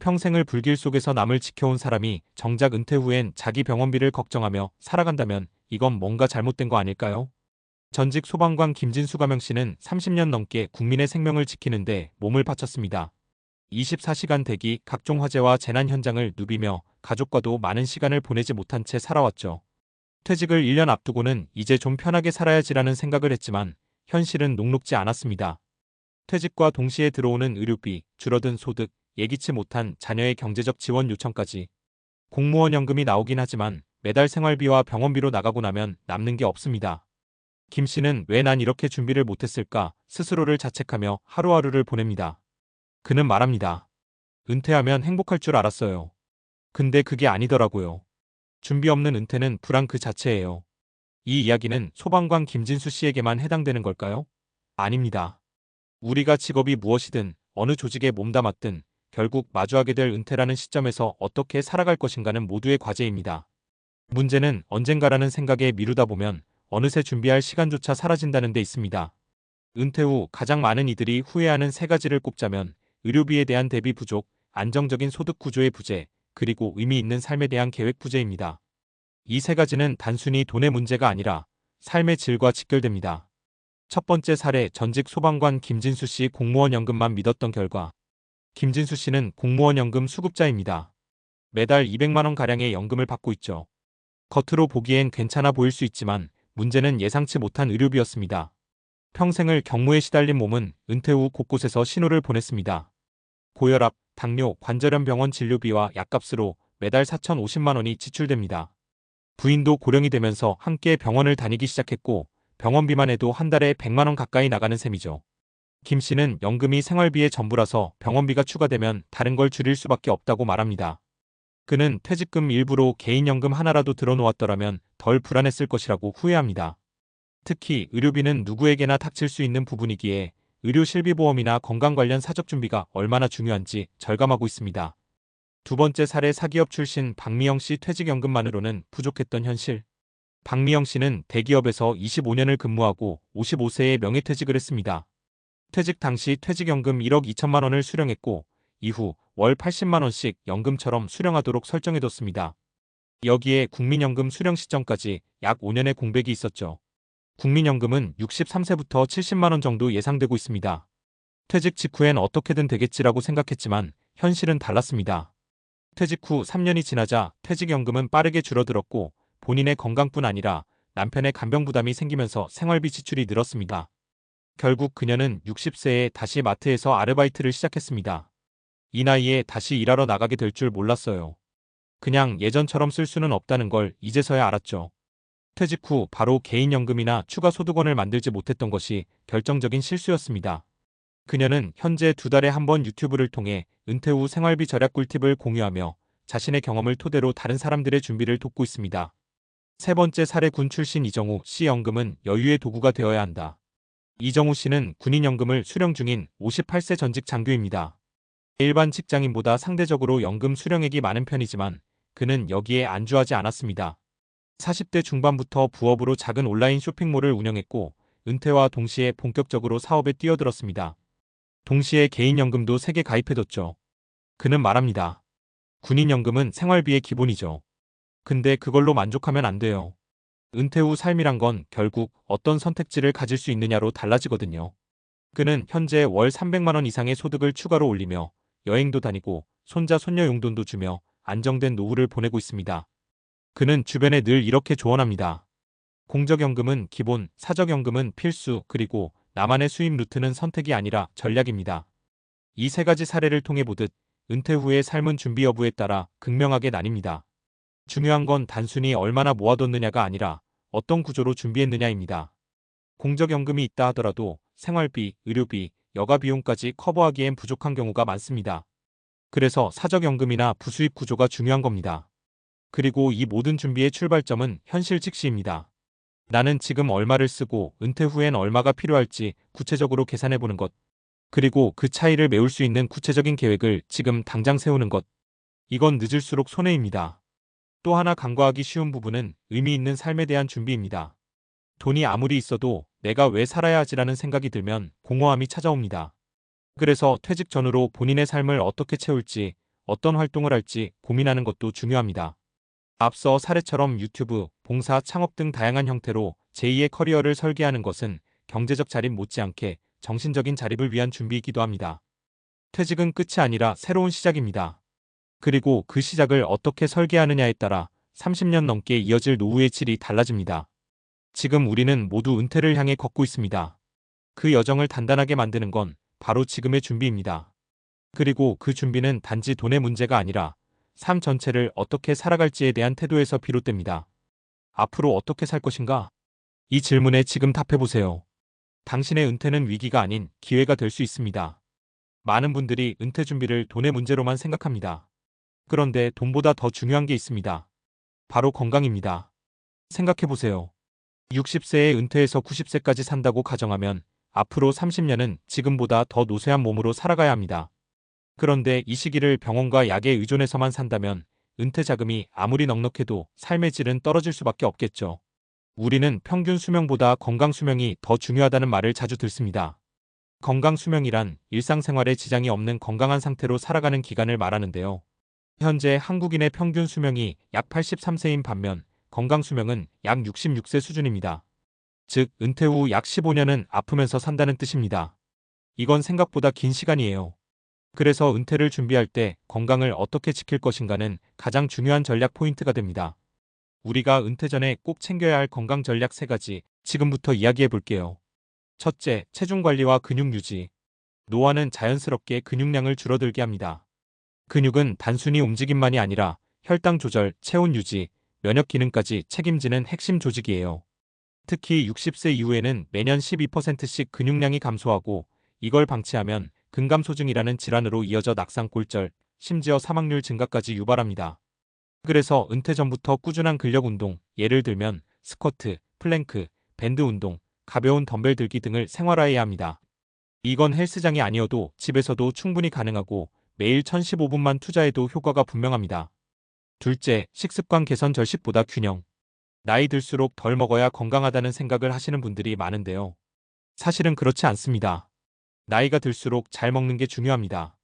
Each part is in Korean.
평생을 불길 속에서 남을 지켜온 사람이 정작 은퇴 후엔 자기 병원비를 걱정하며 살아간다면 이건 뭔가 잘못된 거 아닐까요? 전직 소방관 김진수 씨는 30년 넘게 국민의 생명을 지키는데 몸을 바쳤습니다. 24시간 대기, 각종 화재와 재난 현장을 누비며 가족과도 많은 시간을 보내지 못한 채 살아왔죠. 퇴직을 1년 앞두고는 이제 좀 편하게 살아야지라는 생각을 했지만 현실은 녹록지 않았습니다. 퇴직과 동시에 들어오는 의료비, 줄어든 소득, 예기치 못한 자녀의 경제적 지원 요청까지. 공무원 연금이 나오긴 하지만 매달 생활비와 병원비로 나가고 나면 남는 게 없습니다. 김 씨는 왜 난 이렇게 준비를 못했을까 스스로를 자책하며 하루하루를 보냅니다. 그는 말합니다. 은퇴하면 행복할 줄 알았어요. 근데 그게 아니더라고요. 준비 없는 은퇴는 불안 그 자체예요. 이 이야기는 소방관 김진수 씨에게만 해당되는 걸까요? 아닙니다. 우리가 직업이 무엇이든 어느 조직에 몸담았든 결국 마주하게 될 은퇴라는 시점에서 어떻게 살아갈 것인가는 모두의 과제입니다. 문제는 언젠가라는 생각에 미루다 보면 어느새 준비할 시간조차 사라진다는 데 있습니다. 은퇴 후 가장 많은 이들이 후회하는 세 가지를 꼽자면 의료비에 대한 대비 부족, 안정적인 소득 구조의 부재, 그리고 의미 있는 삶에 대한 계획 부재입니다. 이 세 가지는 단순히 돈의 문제가 아니라 삶의 질과 직결됩니다. 첫 번째 사례 전직 소방관 김진수 씨 공무원 연금만 믿었던 결과 김진수 씨는 공무원 연금 수급자입니다. 매달 200만 원가량의 연금을 받고 있죠. 겉으로 보기엔 괜찮아 보일 수 있지만 문제는 예상치 못한 의료비였습니다. 평생을 경무에 시달린 몸은 은퇴 후 곳곳에서 신호를 보냈습니다. 고혈압, 당뇨, 관절염 병원 진료비와 약값으로 매달 4,050만 원이 지출됩니다. 부인도 고령이 되면서 함께 병원을 다니기 시작했고 병원비만 해도 한 달에 100만 원 가까이 나가는 셈이죠. 김 씨는 연금이 생활비의 전부라서 병원비가 추가되면 다른 걸 줄일 수밖에 없다고 말합니다. 그는 퇴직금 일부로 개인연금 하나라도 들어놓았더라면 덜 불안했을 것이라고 후회합니다. 특히 의료비는 누구에게나 닥칠 수 있는 부분이기에 의료실비보험이나 건강 관련 사적 준비가 얼마나 중요한지 절감하고 있습니다. 두 번째 사례 사기업 출신 박미영 씨 퇴직연금만으로는 부족했던 현실. 박미영 씨는 대기업에서 25년을 근무하고 55세에 명예퇴직을 했습니다. 퇴직 당시 퇴직연금 1억 2천만 원을 수령했고 이후 월 80만 원씩 연금처럼 수령하도록 설정해뒀습니다. 여기에 국민연금 수령 시점까지 약 5년의 공백이 있었죠. 국민연금은 63세부터 70만 원 정도 예상되고 있습니다. 퇴직 직후엔 어떻게든 되겠지라고 생각했지만 현실은 달랐습니다. 퇴직 후 3년이 지나자 퇴직연금은 빠르게 줄어들었고 본인의 건강뿐 아니라 남편의 간병 부담이 생기면서 생활비 지출이 늘었습니다. 결국 그녀는 60세에 다시 마트에서 아르바이트를 시작했습니다. 이 나이에 다시 일하러 나가게 될 줄 몰랐어요. 그냥 예전처럼 쓸 수는 없다는 걸 이제서야 알았죠. 퇴직 후 바로 개인연금이나 추가 소득원을 만들지 못했던 것이 결정적인 실수였습니다. 그녀는 현재 2달에 한 번 유튜브를 통해 은퇴 후 생활비 절약 꿀팁을 공유하며 자신의 경험을 토대로 다른 사람들의 준비를 돕고 있습니다. 세 번째 사례 군 출신 이정우 씨 연금은 여유의 도구가 되어야 한다. 이정우 씨는 군인연금을 수령 중인 58세 전직 장교입니다. 일반 직장인보다 상대적으로 연금 수령액이 많은 편이지만 그는 여기에 안주하지 않았습니다. 40대 중반부터 부업으로 작은 온라인 쇼핑몰을 운영했고 은퇴와 동시에 본격적으로 사업에 뛰어들었습니다. 동시에 개인연금도 3개 가입해뒀죠. 그는 말합니다. 군인연금은 생활비의 기본이죠. 근데 그걸로 만족하면 안 돼요. 은퇴 후 삶이란 건 결국 어떤 선택지를 가질 수 있느냐로 달라지거든요. 그는 현재 월 300만 원 이상의 소득을 추가로 올리며 여행도 다니고 손자 손녀 용돈도 주며 안정된 노후를 보내고 있습니다. 그는 주변에 늘 이렇게 조언합니다. 공적연금은 기본, 사적연금은 필수, 그리고 나만의 수입 루트는 선택이 아니라 전략입니다. 이 세 가지 사례를 통해 보듯 은퇴 후의 삶은 준비 여부에 따라 극명하게 나뉩니다. 중요한 건 단순히 얼마나 모아뒀느냐가 아니라 어떤 구조로 준비했느냐입니다. 공적연금이 있다 하더라도 생활비, 의료비, 여가 비용까지 커버하기엔 부족한 경우가 많습니다. 그래서 사적연금이나 부수입 구조가 중요한 겁니다. 그리고 이 모든 준비의 출발점은 현실 직시입니다. 나는 지금 얼마를 쓰고 은퇴 후엔 얼마가 필요할지 구체적으로 계산해보는 것. 그리고 그 차이를 메울 수 있는 구체적인 계획을 지금 당장 세우는 것. 이건 늦을수록 손해입니다. 또 하나 간과하기 쉬운 부분은 의미 있는 삶에 대한 준비입니다. 돈이 아무리 있어도 내가 왜 살아야 하지라는 생각이 들면 공허함이 찾아옵니다. 그래서 퇴직 전후로 본인의 삶을 어떻게 채울지, 어떤 활동을 할지 고민하는 것도 중요합니다. 앞서 사례처럼 유튜브, 봉사, 창업 등 다양한 형태로 제2의 커리어를 설계하는 것은 경제적 자립 못지않게 정신적인 자립을 위한 준비이기도 합니다. 퇴직은 끝이 아니라 새로운 시작입니다. 그리고 그 시작을 어떻게 설계하느냐에 따라 30년 넘게 이어질 노후의 질이 달라집니다. 지금 우리는 모두 은퇴를 향해 걷고 있습니다. 그 여정을 단단하게 만드는 건 바로 지금의 준비입니다. 그리고 그 준비는 단지 돈의 문제가 아니라 삶 전체를 어떻게 살아갈지에 대한 태도에서 비롯됩니다. 앞으로 어떻게 살 것인가? 이 질문에 지금 답해보세요. 당신의 은퇴는 위기가 아닌 기회가 될 수 있습니다. 많은 분들이 은퇴 준비를 돈의 문제로만 생각합니다. 그런데 돈보다 더 중요한 게 있습니다. 바로 건강입니다. 생각해보세요. 60세에 은퇴해서 90세까지 산다고 가정하면 앞으로 30년은 지금보다 더 노쇠한 몸으로 살아가야 합니다. 그런데 이 시기를 병원과 약에 의존해서만 산다면 은퇴 자금이 아무리 넉넉해도 삶의 질은 떨어질 수밖에 없겠죠. 우리는 평균 수명보다 건강 수명이 더 중요하다는 말을 자주 듣습니다. 건강 수명이란 일상생활에 지장이 없는 건강한 상태로 살아가는 기간을 말하는데요. 현재 한국인의 평균 수명이 약 83세인 반면 건강 수명은 약 66세 수준입니다. 즉, 은퇴 후 약 15년은 아프면서 산다는 뜻입니다. 이건 생각보다 긴 시간이에요. 그래서 은퇴를 준비할 때 건강을 어떻게 지킬 것인가는 가장 중요한 전략 포인트가 됩니다. 우리가 은퇴 전에 꼭 챙겨야 할 건강 전략 3가지 지금부터 이야기해 볼게요. 첫째, 체중 관리와 근육 유지. 노화는 자연스럽게 근육량을 줄어들게 합니다. 근육은 단순히 움직임만이 아니라 혈당 조절, 체온 유지, 면역 기능까지 책임지는 핵심 조직이에요. 특히 60세 이후에는 매년 12%씩 근육량이 감소하고 이걸 방치하면 근감소증이라는 질환으로 이어져 낙상골절, 심지어 사망률 증가까지 유발합니다. 그래서 은퇴 전부터 꾸준한 근력 운동, 예를 들면 스쿼트, 플랭크, 밴드 운동, 가벼운 덤벨 들기 등을 생활화해야 합니다. 이건 헬스장이 아니어도 집에서도 충분히 가능하고 매일 1015분만 투자해도 효과가 분명합니다. 둘째, 식습관 개선 절식보다 균형. 나이 들수록 덜 먹어야 건강하다는 생각을 하시는 분들이 많은데요. 사실은 그렇지 않습니다. 나이가 들수록 잘 먹는 게 중요합니다.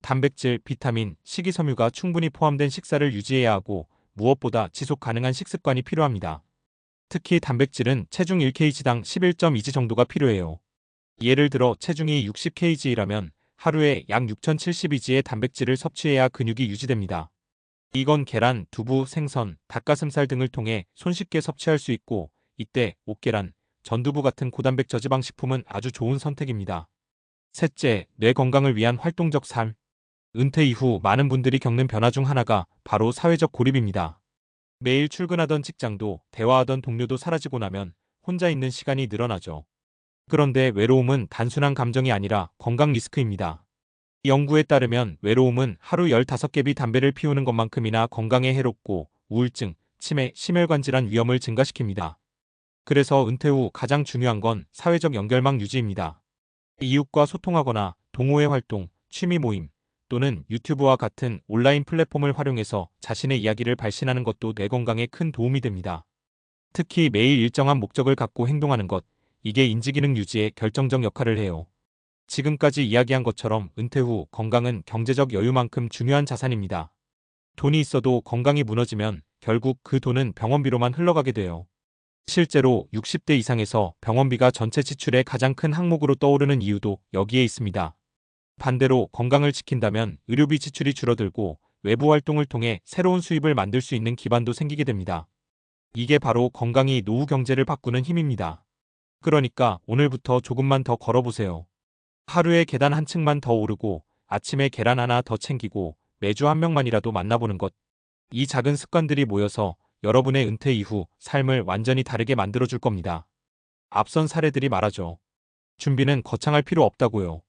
단백질, 비타민, 식이섬유가 충분히 포함된 식사를 유지해야 하고 무엇보다 지속 가능한 식습관이 필요합니다. 특히 단백질은 체중 1kg당 11.2g 정도가 필요해요. 예를 들어 체중이 60kg라면 하루에 약 6072g의 단백질을 섭취해야 근육이 유지됩니다. 이건 계란, 두부, 생선, 닭가슴살 등을 통해 손쉽게 섭취할 수 있고 이때 옷계란, 전두부 같은 고단백 저지방 식품은 아주 좋은 선택입니다. 셋째, 뇌 건강을 위한 활동적 삶. 은퇴 이후 많은 분들이 겪는 변화 중 하나가 바로 사회적 고립입니다. 매일 출근하던 직장도 대화하던 동료도 사라지고 나면 혼자 있는 시간이 늘어나죠. 그런데 외로움은 단순한 감정이 아니라 건강 리스크입니다. 연구에 따르면 외로움은 하루 15개비 담배를 피우는 것만큼이나 건강에 해롭고 우울증, 치매, 심혈관 질환 위험을 증가시킵니다. 그래서 은퇴 후 가장 중요한 건 사회적 연결망 유지입니다. 이웃과 소통하거나 동호회 활동, 취미 모임 또는 유튜브와 같은 온라인 플랫폼을 활용해서 자신의 이야기를 발신하는 것도 뇌 건강에 큰 도움이 됩니다. 특히 매일 일정한 목적을 갖고 행동하는 것, 이게 인지기능 유지에 결정적 역할을 해요. 지금까지 이야기한 것처럼 은퇴 후 건강은 경제적 여유만큼 중요한 자산입니다. 돈이 있어도 건강이 무너지면 결국 그 돈은 병원비로만 흘러가게 돼요. 실제로 60대 이상에서 병원비가 전체 지출의 가장 큰 항목으로 떠오르는 이유도 여기에 있습니다. 반대로 건강을 지킨다면 의료비 지출이 줄어들고 외부 활동을 통해 새로운 수입을 만들 수 있는 기반도 생기게 됩니다. 이게 바로 건강이 노후 경제를 바꾸는 힘입니다. 그러니까 오늘부터 조금만 더 걸어보세요. 하루에 계단 한 층만 더 오르고 아침에 계란 하나 더 챙기고 매주 한 명만이라도 만나보는 것. 이 작은 습관들이 모여서 여러분의 은퇴 이후 삶을 완전히 다르게 만들어줄 겁니다. 앞선 사례들이 말하죠. 준비는 거창할 필요 없다고요.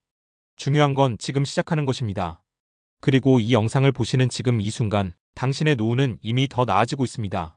중요한 건 지금 시작하는 것입니다. 그리고 이 영상을 보시는 지금 이 순간 당신의 노후는 이미 더 나아지고 있습니다.